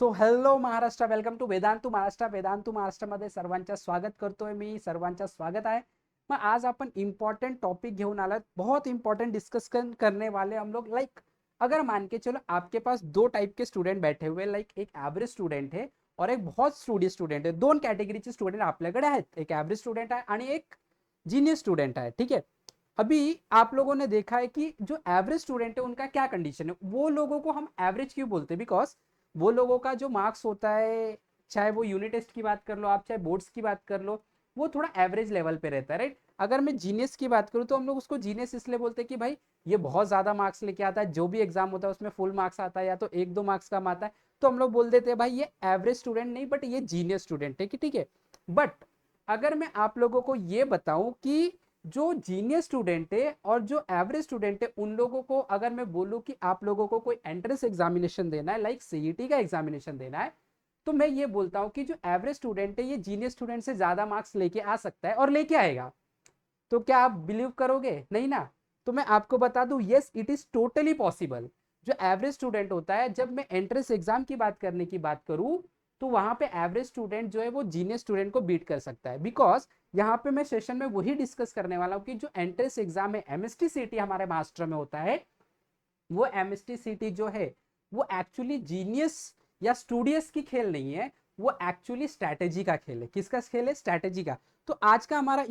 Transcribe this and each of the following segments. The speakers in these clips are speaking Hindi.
So hello Maharashtra, welcome to Vedantu Maharashtra. Vedantu महाराष्ट्रामध्ये सर्वांचं स्वागत करतोय मी. सर्वांचं स्वागत आहे. मग आज अपन इंपॉर्टेंट टॉपिक घेऊन आला, बहुत इंपॉर्टेंट डिस्कशन करने वाले हम लोग. लाइक अगर मान के चलो आपके पास दो टाइप के स्टूडेंट बैठे हुए, लाइक एक एवरेज स्टूडेंट है और एक बहुत स्टूडी स्टूडेंट है. दोन कॅटेगरीचे स्टूडेंट आपल्याकडे आहेत. एक एवरेज स्टूडेंट आहे आणि एक जीनियस स्टूडेंट है. ठीक है. अभी आप लोगों ने देखा है कि जो एवरेज स्टूडेंट है उनका क्या कंडीशन है. वो लोगों को हम एवरेज क्यों बोलते हैं? बिकॉज वो लोगों का जो मार्क्स होता है, चाहे वो यूनिट टेस्ट की बात कर लो आप, चाहे बोर्ड्स की बात कर लो, वो थोड़ा एवरेज लेवल पे रहता है. राइट. अगर मैं जीनियस की बात करूँ तो हम लोग उसको जीनियस इसलिए बोलते हैं कि भाई ये बहुत ज्यादा मार्क्स लेके आता है. जो भी एग्जाम होता है उसमें फुल मार्क्स आता है या तो एक दो मार्क्स कम आता है, तो हम लोग बोल देते हैं भाई ये एवरेज स्टूडेंट नहीं, बट ये जीनियस स्टूडेंट है. कि ठीक है. बट अगर मैं आप लोगों को ये बताऊं कि जो जीनियस स्टूडेंट है और जो एवरेज स्टूडेंट है, उन लोगों को अगर मैं बोलूं कि आप लोगों को कोई एंट्रेंस एग्जामिनेशन देना है, लाइक सीईटी का एग्जामिनेशन देना है, तो मैं ये बोलता हूं कि जो एवरेज स्टूडेंट है ये जीनियस स्टूडेंट से ज्यादा मार्क्स लेके आ सकता है और लेके आएगा. तो क्या आप बिलीव करोगे? नहीं ना. तो मैं आपको बता दूं, yes it is totally possible. जो एवरेज स्टूडेंट होता है, जब मैं एंट्रेंस एग्जाम की बात करने की बात करूं, तो वहां पे एवरेज स्टूडेंट जो है वो जीनियस स्टूडेंट को बीट कर सकता है. बिकॉज यहाँ पे मैं सेशन में वही डिस्कस करने वाला हूँ कि जो एंट्रेंस एग्जाम है एमएसटी सीटी हमारे मास्टर में होता है, वो एमएसटी सीटी जो है वो एक्चुअली जीनियस या स्टूडियस की खेल नहीं है. वो एक्चुअली स्ट्रैटेजी का खेल है. किसका खेल है? स्ट्रैटेजी का. तो आज का हमारा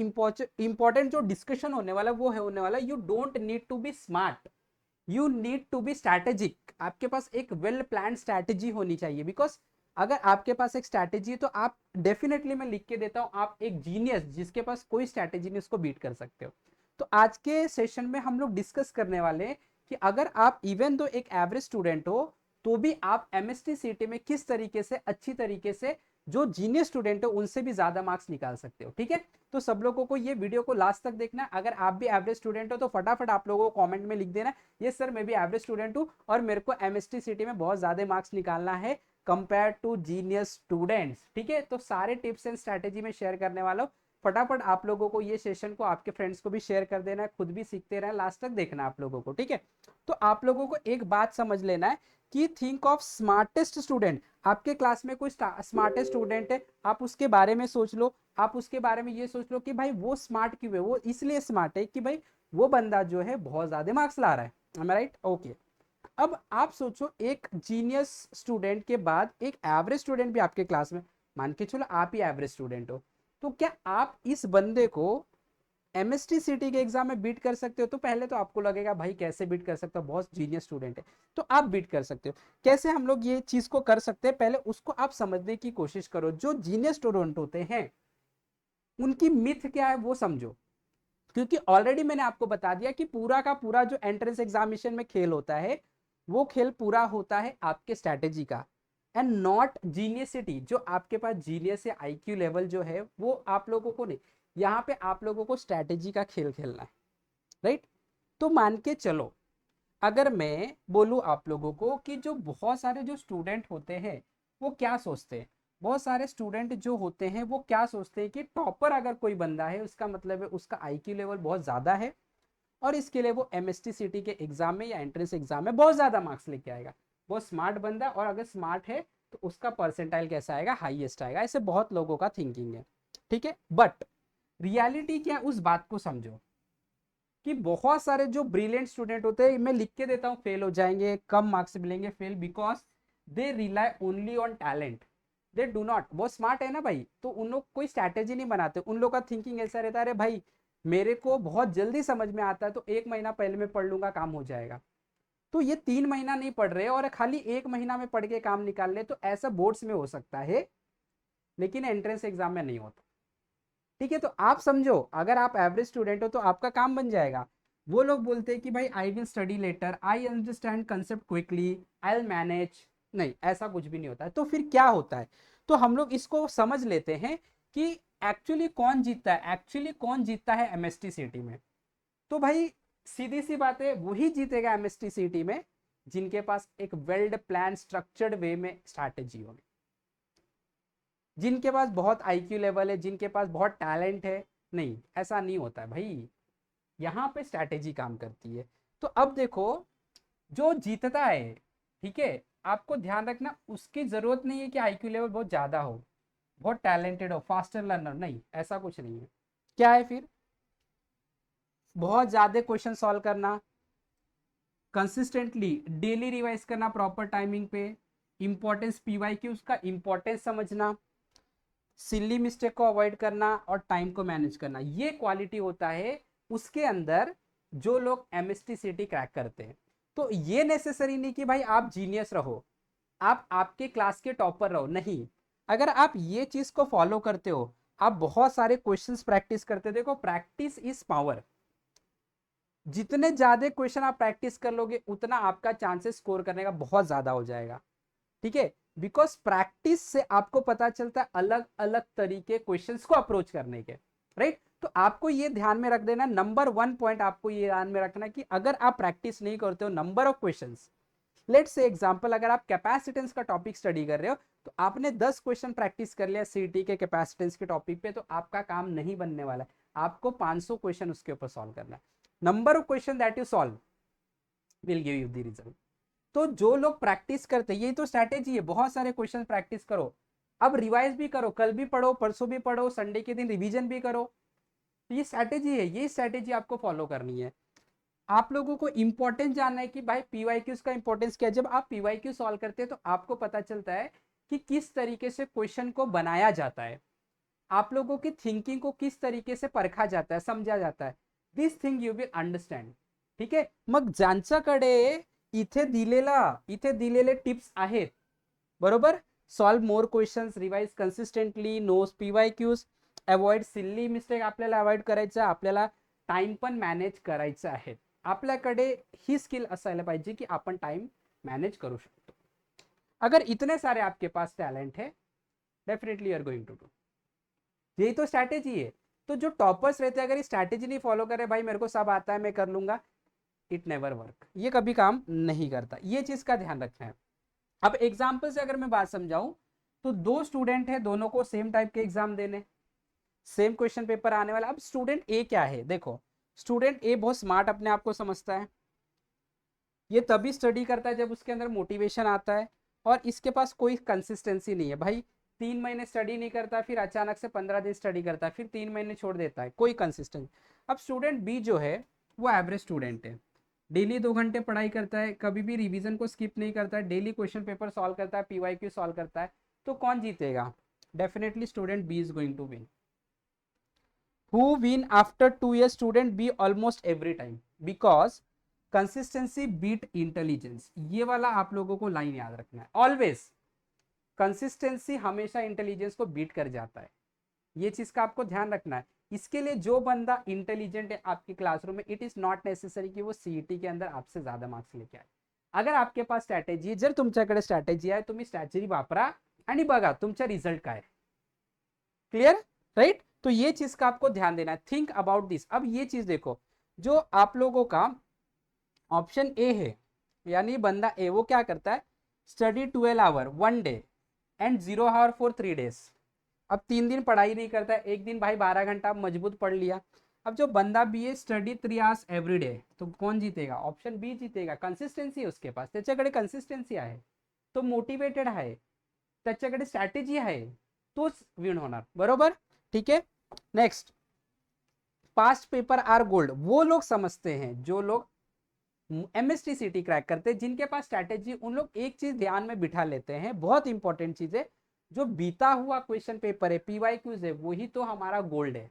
इंपॉर्टेंट जो डिस्कशन होने वाला वो है होने वाला, you don't need to be smart, you need to be strategic. आपके पास एक वेल प्लान स्ट्रैटेजी होनी चाहिए. बिकॉज अगर आपके पास एक स्ट्रैटेजी है तो आप डेफिनेटली, मैं लिख के देता हूं, आप एक जीनियस जिसके पास कोई स्ट्रैटेजी नहीं उसको बीट कर सकते हो. तो आज के सेशन में हम लोग डिस्कस करने वाले हैं कि अगर आप इवन दो एक एवरेज स्टूडेंट हो, तो भी आप एमएसटी सीटी में किस तरीके से अच्छी तरीके से जो जीनियस स्टूडेंट है उनसे भी ज्यादा मार्क्स निकाल सकते हो. ठीक है. तो सब लोगों को ये वीडियो को लास्ट तक देखना है. अगर आप भी एवरेज स्टूडेंट हो तो फटाफट आप लोगों को कमेंट में लिख देना, ये सर मैं भी एवरेज स्टूडेंट हूँ और मेरे को एमएसटी सिटी में बहुत ज्यादा मार्क्स निकालना है कंपेयर टू जीनियस स्टूडेंट्स. ठीक है. तो सारे टिप्स एंड स्ट्रैटेजी में शेयर करने वाला हूँ. फटाफट आप लोगों को ये सेशन को आपके फ्रेंड्स को भी शेयर कर देना है. खुद भी सीखते रहना, लास्ट तक देखना आप लोगों को. ठीक है. तो आप लोगों को एक बात समझ लेना है कि थिंक ऑफ स्मार्टेस्ट स्टूडेंट. आपके क्लास में कोई स्मार्टेस्ट स्टूडेंट है, आप उसके बारे में सोच लो. आप उसके बारे में ये सोच लो कि भाई वो स्मार्ट क्यों है. वो इसलिए स्मार्ट है कि भाई वो बंदा जो है बहुत ज्यादा मार्क्स ला रहा है. am I right? ओके. अब आप सोचो, एक जीनियस स्टूडेंट के बाद एक एवरेज स्टूडेंट भी आपके क्लास में, मान के चलो आप ही एवरेज स्टूडेंट हो, तो क्या आप इस बंदे को एमएसटी सिटी के एग्जाम में बीट कर सकते हो? तो पहले तो आपको लगेगा भाई कैसे बीट कर सकता हो, बहुत जीनियस स्टूडेंट है. तो आप बीट कर सकते हो. कैसे हम लोग ये चीज को कर सकते हैं, पहले उसको आप समझने की कोशिश करो. जो जीनियस स्टूडेंट होते हैं उनकी मिथ क्या है वो समझो. क्योंकि ऑलरेडी मैंने आपको बता दिया कि पूरा का पूरा जो एंट्रेंस एग्जामिनेशन में खेल होता है, वो खेल पूरा होता है आपके स्ट्रैटेजी का एंड नॉट जीनियसिटी. जो आपके पास जीनियस या आईक्यू लेवल जो है वो आप लोगों को नहीं, यहाँ पे आप लोगों को स्ट्रैटेजी का खेल खेलना है. राइट. तो मान के चलो, अगर मैं बोलूं आप लोगों को कि जो बहुत सारे जो स्टूडेंट होते हैं वो क्या सोचते हैं, बहुत सारे स्टूडेंट जो होते हैं वो क्या सोचते हैं कि टॉपर अगर कोई बंदा है उसका मतलब है उसका आईक्यू लेवल बहुत ज़्यादा है और इसके लिए वो एमएसटी सिटी के एग्जाम में या एंट्रेंस एग्जाम में बहुत ज़्यादा मार्क्स लेके आएगा. वो स्मार्ट बंदा, और अगर स्मार्ट है तो उसका परसेंटाइल कैसा आएगा? हाईएस्ट आएगा. ऐसे बहुत लोगों का थिंकिंग है. ठीक है. बट रियलिटी क्या, उस बात को समझो कि बहुत सारे जो ब्रिलियंट स्टूडेंट होते हैं, मैं लिख के देता हूँ, फेल हो जाएंगे, कम मार्क्स मिलेंगे, fail, because they rely only on talent. They do not, वो स्मार्ट है ना भाई, तो उन लोग कोई स्ट्रैटेजी नहीं बनाते. उन लोग का थिंकिंग ऐसा रहता है, अरे भाई मेरे को बहुत जल्दी समझ में आता है तो एक महीना पहले मैं पढ़ लूंगा, काम हो जाएगा. तो ये 3 महीना नहीं पढ़ रहे और खाली एक महीना में पढ़ के काम निकाल ले, तो ऐसा बोर्ड्स में हो सकता है लेकिन एंट्रेंस एग्जाम में नहीं होता. ठीक है. तो आप समझो, अगर आप एवरेज स्टूडेंट हो तो आपका काम बन जाएगा. वो लोग बोलते हैं कि भाई I will study letter, I understand concept quickly, I will manage. नहीं, ऐसा कुछ भी नहीं होता है. तो फिर क्या होता है? तो हम लोग इसको समझ लेते हैं कि एक्चुअली कौन जीतता है. एक्चुअली कौन जीतता है एमएसटी सिटी में? तो भाई सीधी सी बात है, वही जीतेगा एमएसटी सिटी में जिनके पास एक वेल्ड प्लान स्ट्रक्चर्ड वे में स्ट्रैटेजी होगी, जिनके पास बहुत आईक्यू लेवल है, जिनके पास बहुत टैलेंट है. नहीं, ऐसा नहीं होता है भाई. यहाँ पे स्ट्रैटेजी काम करती है. तो अब देखो, जो जीतता है, ठीक है, आपको ध्यान रखना, उसकी जरूरत नहीं है कि आईक्यू लेवल बहुत ज्यादा हो, बहुत टैलेंटेड हो, फास्टर लर्नर, नहीं, ऐसा कुछ नहीं है। क्या है फिर? बहुत ज्यादा क्वेश्चन सॉल्व करना, कंसिस्टेंटली डेली रिवाइज करना प्रॉपर टाइमिंग पे, इंपॉर्टेंस पीवाई की उसका इंपॉर्टेंस समझना, सिली मिस्टेक को अवॉइड करना और टाइम को मैनेज करना, ये क्वालिटी होता है उसके अंदर जो लोग एमएसटी सीटी क्रैक करते हैं। तो ये नेसेसरी नहीं कि भाई आप जीनियस रहो, आप आपके क्लास के टॉपर रहो, नहीं। अगर आप ये चीज को फॉलो करते हो, आप बहुत सारे क्वेश्चंस प्रैक्टिस करते हो, देखो प्रैक्टिस इज पावर, जितने ज्यादा क्वेश्चन आप प्रैक्टिस कर लोगे उतना आपका चांसेस स्कोर करने का बहुत ज्यादा हो जाएगा, ठीक है। बिकॉज प्रैक्टिस से आपको पता चलता है अलग अलग तरीके क्वेश्चंस को अप्रोच करने के, राइट। तो आपको ये ध्यान में रख देना, नंबर 1 पॉइंट आपको ये ध्यान में रखना कि अगर आप प्रैक्टिस नहीं करते हो number of questions, let's say example अगर आप कैपेसिटेंस का टॉपिक स्टडी कर रहे हो तो आपने 10 क्वेश्चन प्रैक्टिस कर लिया सीटी के कैपेसिटेंस के टॉपिक पे, तो आपका काम नहीं बनने वाला है, आपको 500 क्वेश्चन उसके ऊपर सॉल्व करना है। Number of question that you solve will give you the result. तो जो लोग प्रैक्टिस करते हैं, यही तो स्ट्रैटेजी है, बहुत सारे क्वेश्चन प्रैक्टिस करो, अब रिवाइज भी करो, कल भी पढ़ो, परसों भी पढ़ो, संडे के दिन रिवीजन भी करो। तो ये स्ट्रैटेजी है, ये स्ट्रैटेजी आपको फॉलो करनी है। आप लोगों को इंपॉर्टेंस जानना है कि भाई पीवाईक्यूज का इंपॉर्टेंस क्या है। जब आप पीवाईक्यू सॉल्व करते हैं तो आपको पता चलता है कि किस तरीके से क्वेश्चन को बनाया जाता है, आप लोगों की थिंकिंग को किस तरीके से परखा जाता है, समझा जाता है, this thing you will understand, ठीक आहे। मग ज्यांच्याकडे इथे दिलेले टिप्स आहेत, बरोबर, solve more questions, revise consistently, knows PYQs, avoid silly mistake आपल्याला अवॉइड करायचं, आपल्याला टाइम पण मॅनेज करायचं आहे, आपल्याकडे ही स्किल असायला पाहिजे की आपण टाइम मैनेज करू शकतो। अगर इतने सारे आपके पास टैलेंट है, definitely you are going to do. यही तो स्ट्रैटेजी है। तो जो टॉपर्स रहते हैं अगर ये स्ट्रैटेजी नहीं फॉलो करे, भाई मेरे को सब आता है मैं कर लूंगा, इट नेवर वर्क, ये कभी काम नहीं करता, ये चीज का ध्यान रखना है। अब एग्जाम्पल से अगर मैं बात समझाऊं, तो दो स्टूडेंट है, दोनों को सेम टाइप के एग्जाम देने, सेम क्वेश्चन पेपर आने वाला। अब स्टूडेंट ए क्या है, देखो स्टूडेंट ए बहुत स्मार्ट अपने आप को समझता है, ये तभी स्टडी करता है जब उसके अंदर मोटिवेशन आता है और इसके पास कोई कंसिस्टेंसी नहीं है। भाई 3 महीने स्टडी नहीं करता, फिर अचानक से 15 दिन स्टडी करता है, फिर 3 महीने छोड़ देता है, कोई कंसिस्टेंसी। अब स्टूडेंट बी जो है वो एवरेज स्टूडेंट है, डेली 2 घंटे पढ़ाई करता है, कभी भी रिवीजन को स्किप नहीं करता है, डेली क्वेश्चन पेपर सॉल्व करता है, पीवाईक्यू सॉल्व करता है, तो कौन जीतेगा? Definitely student B is going to win. who win after 2 years? Student B almost every time, because consistency beat intelligence, ये वाला आप लोगों को लाइन याद रखना है, ऑलवेज कंसिस्टेंसी हमेशा इंटेलिजेंस को बीट कर जाता है, ये चीज का आपको ध्यान रखना है। इसके लिए जो बंदा इंटेलिजेंट है आपके क्लासरूम में, इट इज नॉट नेसेसरी कि वो सीईटी के अंदर आपसे ज्यादा मार्क्स लेके आए। अगर आपके पास स्ट्रॅटेजी, जर तुमच्याकडे स्ट्रॅटेजी आहे, तुम्ही स्ट्रॅटेजी वापरा आणि बघा तुमचा रिझल्ट काय, क्लियर, राइट। तो ये चीज का आपको ध्यान देना है, थिंक अबाउट दिस। अब ये चीज देखो, जो आप लोगों का ऑप्शन ए है, यानी बंदा ए वो क्या करता है, study 12 hour 1 day and 0 hour for 3 days. अब 3 दिन पढ़ाई नहीं करता है, एक दिन भाई 12 घंटा मजबूत पढ़ लिया। अब जो बंदा बी ए स्टडी 3 आवर्स एवरी डे, तो कौन जीतेगा? ऑप्शन बी जीतेगा, कंसिस्टन्सी उसके पास, त्याच्याकडे कंसिस्टन्सी आहे, तो मोटिवेटेड आहे, त्याच्याकडे स्ट्रॅटेजी आहे, तोच विन होणार, बरोबर, ठीक है। Next, past paper are gold, वो लोग समझते हैं जो लोग एमएसटी सीटी क्रैक करते हैं, जिनके पास स्ट्रैटेजी, उन लोग एक चीज ध्यान में बिठा लेते हैं, बहुत इंपॉर्टेंट चीज है, जो बीता हुआ क्वेश्चन पेपर है, पीवाईक्यूज है, वही तो हमारा गोल्ड है,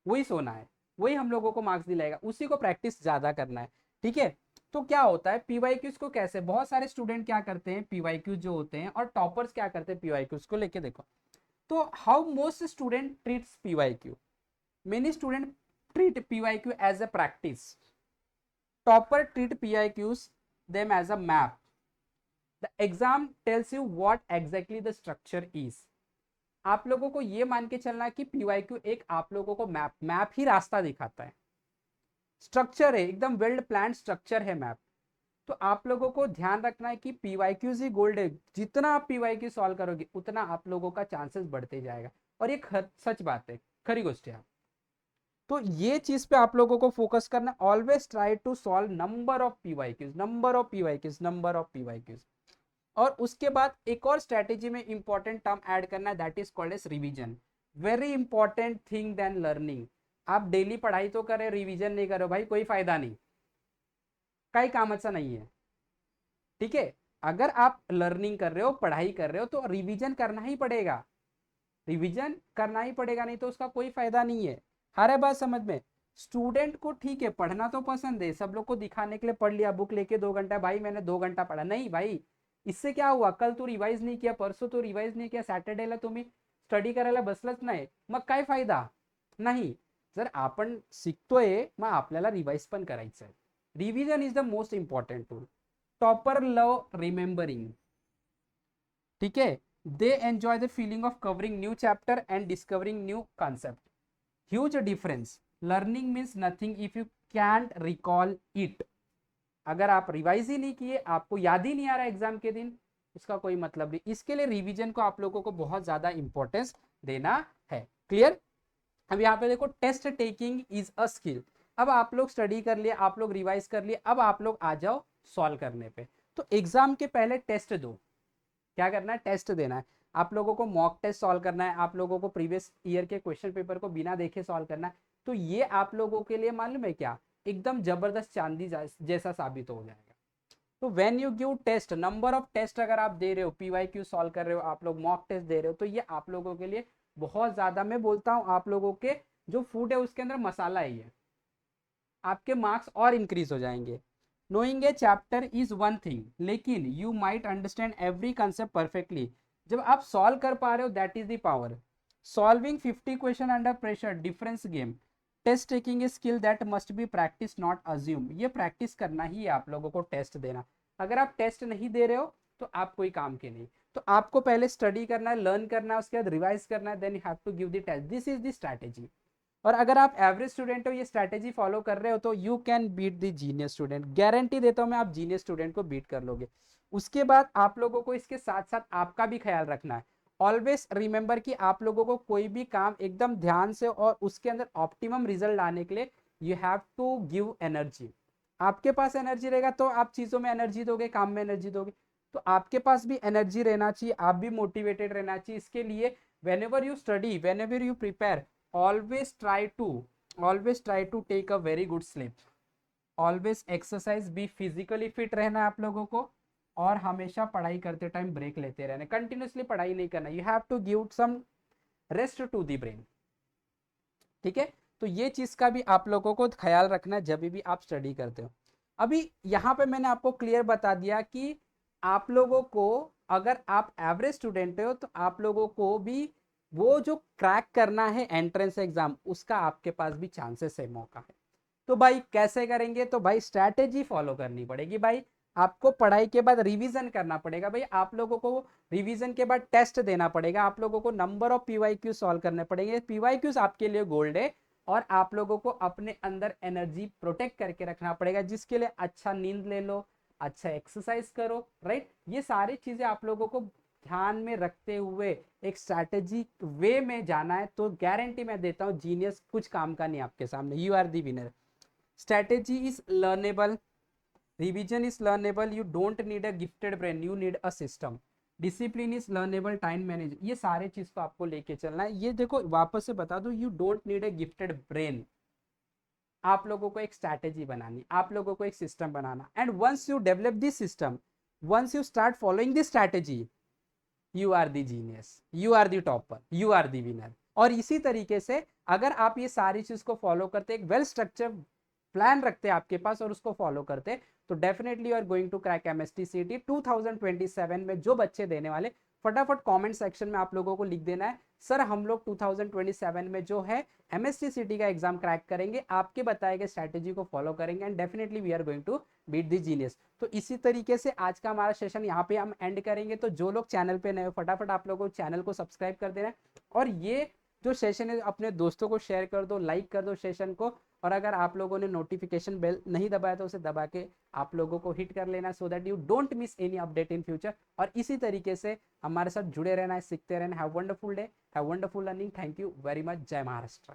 वही सोना है, वही हम लोगों को मार्क्स दिलाएगा, उसी को प्रैक्टिस ज्यादा करना है, ठीक है। तो क्या होता है पीवाईक्यूज को कैसे, बहुत सारे स्टूडेंट क्या करते हैं पीवाईक्यूज जो होते हैं, और टॉपर्स क्या करते हैं पीवाईक्यूज को लेके, देखो तो how most student treats PYQ, many student treat PYQ as a practice. Topper treat PYQs them as a map. The exam tells you what exactly the structure is. आप लोगों को ये मान के चलना है कि PYQ एक आप लोगों को मैप ही रास्ता दिखाता है, स्ट्रक्चर है, एकदम वेल प्लान स्ट्रक्चर है मैप। तो आप लोगों को ध्यान रखना है कि पीवाईक्यूज ही गोल्ड है, जितना आप पीवाईक्यू सॉल्व करोगे उतना आप लोगों का चांसेस बढ़ते जाएगा, और ये सच बात है, खरी गोष्ट है। तो ये चीज पे आप लोगों को फोकस करना, always try to solve number of PYQs, number of PYQs, number of PYQs. और उसके बाद एक और स्ट्रेटेजी में इंपॉर्टेंट टर्म ऐड करना है, that is called as revision. Very important thing then learning. आप डेली पढ़ाई तो करें, रिवीजन नहीं करो भाई, कोई फायदा नहीं, कई काम अच्छा नहीं है। ठीक है, अगर आप लर्निंग कर रहे हो, पढ़ाई कर रहे हो, तो रिवीजन करना ही पड़ेगा, रिवीजन करना ही पड़ेगा, नहीं तो उसका कोई फायदा नहीं है। हर बात समझ में। स्टूडेंट को ठीक है पढ़ना तो पसंद है, सब लोग को दिखाने के लिए पढ़ लिया बुक लेके 2 घंटा, भाई मैंने 2 घंटा पढ़ा, नहीं भाई, इससे क्या हुआ, कल तू रिवाइज नहीं किया, परसों तू रिवाइज नहीं किया, सॅटर्डेला तुम्ही स्टडी करायला बसलंच नाही, मग काय फायदा नाही। जर आपण शिकतोय मग आपल्याला रिवाइज पण करायचं आहे। Revision is the most important tool. Topper love remembering, ठीक है, they enjoy the feeling of covering new chapter and discovering new concept. Huge difference. Learning means nothing if you can't recall it. अगर आप रिवाइज ही नहीं किए, आपको याद ही नहीं आ रहा एग्जाम के दिन, उसका कोई मतलब नहीं। इसके लिए रिवीजन को आप लोगों को बहुत ज्यादा इंपॉर्टेंस देना है। क्लियर। अब यहाँ पे देखो, test taking is a skill. अब आप लोग स्टडी कर लिए, आप लोग रिवाइज कर लिए, अब आप लोग आ जाओ सॉल्व करने पे। तो एग्जाम के पहले टेस्ट दो। क्या करना है, टेस्ट देना है। आप लोगों को मॉक टेस्ट सॉल्व करना है, आप लोगों को प्रीवियस ईयर के क्वेश्चन पेपर को बिना देखे सॉल्व करना है। तो ये आप लोगों के लिए मालूम है क्या, एकदम जबरदस्त चांदी जैसा साबित हो जाएगा। तो when you give test, number of test अगर आप दे रहे हो, पीवाईक्यू सॉल्व कर रहे हो, आप लोग मॉक टेस्ट दे रहे हो, तो ये आप लोगों के लिए बहुत ज्यादा, मैं बोलता हूँ आप लोगों के जो फूड है उसके अंदर मसाला ही है, आपके मार्क्स और इंक्रीज हो जाएंगे। Knowing a chapter is one thing, लेकिन you might understand every concept perfectly. जब आप सॉल्व कर पा रहे हो, that is the power. Solving 50 question under pressure, difference game. Test taking a skill that must be practice not assume. ये प्रैक्टिस करना ही है आप लोगों को, टेस्ट देना। अगर आप टेस्ट नहीं दे रहे हो तो आप कोई काम के नहीं। तो आपको पहले स्टडी करना है, लर्न करना है, उसके बाद रिवाइज करना है, then you have to give the test. This is the strategy. और अगर आप एवरेज स्टूडेंट हो, ये स्ट्रैटेजी फॉलो कर रहे हो, तो you can beat the genius student. Guarantee देता हूं मैं, आप जीनियस स्टूडेंट को बीट कर लोगे। उसके बाद आप लोगों को इसके साथ साथ आपका भी ख्याल रखना है। ऑलवेज रिमेंबर कि आप लोगों को कोई भी काम एकदम ध्यान से और उसके अंदर ऑप्टिमम रिजल्ट लाने के लिए you have to give energy. आपके पास एनर्जी रहेगा तो आप चीजों में एनर्जी दोगे, काम में एनर्जी दोगे। तो आपके पास भी एनर्जी रहना चाहिए, आप भी मोटिवेटेड रहना चाहिए। इसके लिए whenever you study, whenever you prepare, always try to always try to take a very good sleep, always exercise, be physically fit रहना है आप लोगों को। और हमेशा पढ़ाई करते टाइम ब्रेक लेते रहना, कंटिन्यूसली पढ़ाई नहीं करना। You have to give some rest to the brain. ठीक है, तो ये चीज का भी आप लोगों को ख्याल रखना है जब भी आप स्टडी करते हो। अभी यहाँ पे मैंने आपको क्लियर बता दिया कि आप लोगों को, अगर आप एवरेज स्टूडेंट हो, तो आप लोगों को भी वो जो क्रैक करना है एंट्रेंस एग्जाम, उसका आपके पास भी चांसेस है, मौका है। तो भाई कैसे करेंगे, तो भाई स्ट्रैटेजी फॉलो करनी पड़ेगी। भाई आपको पढ़ाई के बाद रिवीजन करना पड़ेगा। भाई आप लोगों को रिवीजन के बाद टेस्ट देना पड़ेगा। आप लोगों को नंबर ऑफ पीवाईक्यू सॉल्व करने पड़ेंगे। पीवाईक्यूज आपके लिए गोल्ड है। और आप लोगों को अपने अंदर एनर्जी प्रोटेक्ट करके रखना पड़ेगा, जिसके लिए अच्छा नींद ले लो, अच्छा एक्सरसाइज करो, राइट। ये सारी चीजें आप लोगों को ध्यान में रखते हुए एक स्ट्रैटेजी वे में जाना है। तो गारंटी मैं देता हूँ, जीनियस कुछ काम का नहीं आपके सामने, you are the winner. Strategy is learnable, revision is learnable, you don't need a gifted brain, you need a system. Discipline is learnable, time manage, ये सारे चीज को आपको लेके चलना है। ये देखो वापस से बता दो, you don't need a gifted brain. आप लोगों को एक स्ट्रैटेजी बनानी, आप लोगों को एक सिस्टम बनाना। And once you develop this system, once you start following this strategy, you are the genius, you are the topper, you are the winner. और इसी तरीके से अगर आप ये सारी चीज को फॉलो करते, एक वेल स्ट्रक्चर प्लान रखते आपके पास और उसको फॉलो करते, तो definitely you are going to crack MST CT 2027 में। जो बच्चे देने वाले, फटाफट कमेंट सेक्शन में आप लोगों को लिख देना है, सर हम लोग 2027 में जो है एमएसटी सीटी का एग्जाम क्रैक करेंगे, आपके बताए गए स्ट्रैटेजी को फॉलो करेंगे, and definitely we are going to beat the genius. तो इसी तरीके से आज का हमारा सेशन यहाँ पे हम एंड करेंगे। तो जो लोग चैनल पे नए हो, फटाफट आप लोगों को चैनल को सब्सक्राइब कर देना है। और ये जो सेशन है अपने दोस्तों को शेयर कर दो, लाइक कर दो सेशन को। और अगर आप लोगों ने नोटिफिकेशन बेल नहीं दबाया तो उसे दबा के आप लोगों को हिट कर लेना, so that you don't miss any update in future. और इसी तरीके से हमारे साथ जुड़े रहना है, सीखते रहना। Have wonderful day, have wonderful learning. Thank you very much. जय महाराष्ट्र।